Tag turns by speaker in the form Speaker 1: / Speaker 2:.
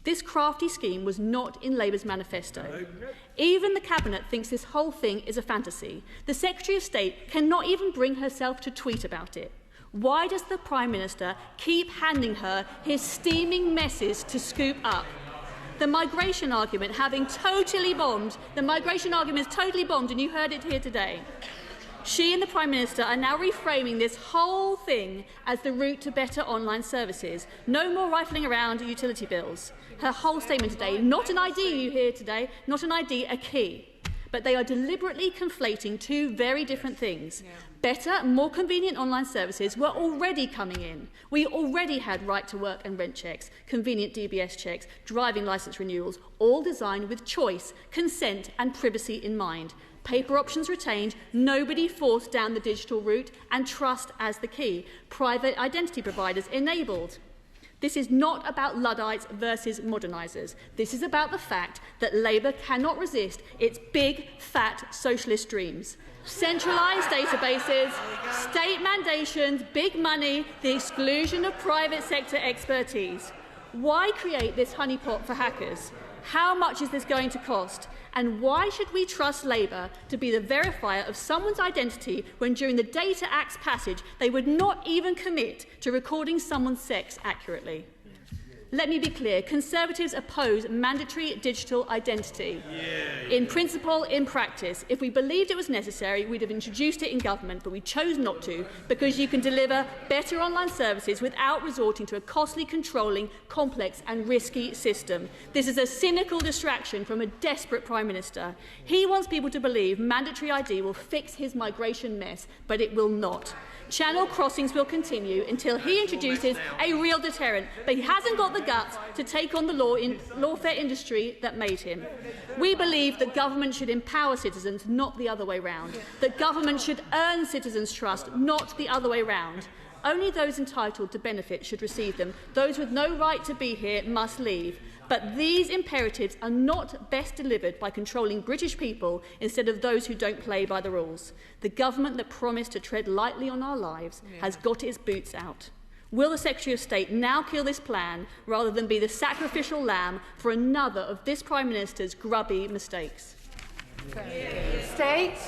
Speaker 1: This crafty scheme was not in Labour's manifesto. Even the Cabinet thinks this whole thing is a fantasy. The Secretary of State cannot even bring herself to tweet about it. Why does the Prime Minister keep handing her his steaming messes to scoop up? The migration argument having totally bombed, the migration argument is totally bombed, and you heard it here today. She and the Prime Minister are now reframing this whole thing as the route to better online services. No more rifling around utility bills. Her whole statement today, not an ID you hear today, not an ID, a key. But they are deliberately conflating two very different things. Better, more convenient online services were already coming in. We already had right to work and rent checks, convenient DBS checks, driving licence renewals, all designed with choice, consent and privacy in mind. Paper options retained, nobody forced down the digital route, and trust as the key. Private identity providers enabled. This is not about Luddites versus modernisers. This is about the fact that Labour cannot resist its big, fat socialist dreams. Centralised databases, state mandations, big money, the exclusion of private sector expertise. Why create this honeypot for hackers? How much is this going to cost? And why should we trust Labour to be the verifier of someone's identity when during the Data Act's passage they would not even commit to recording someone's sex accurately? Let me be clear, Conservatives oppose mandatory digital identity. In principle, in practice. If we believed it was necessary, we'd have introduced it in government, but we chose not to because you can deliver better online services without resorting to a costly, controlling, complex and risky system. This is a cynical distraction from a desperate Prime Minister. He wants people to believe mandatory ID will fix his migration mess, but it will not. Channel crossings will continue until he introduces a real deterrent, but he hasn't got the guts to take on the lawfare industry that made him. We believe that government should empower citizens, not the other way round. That government should earn citizens' trust, not the other way round. Only those entitled to benefit should receive them. Those with no right to be here must leave. But these imperatives are not best delivered by controlling British people instead of those who don't play by the rules. The government that promised to tread lightly on our lives has got its boots out. Will the Secretary of State now kill this plan rather than be the sacrificial lamb for another of this Prime Minister's grubby mistakes?
Speaker 2: State.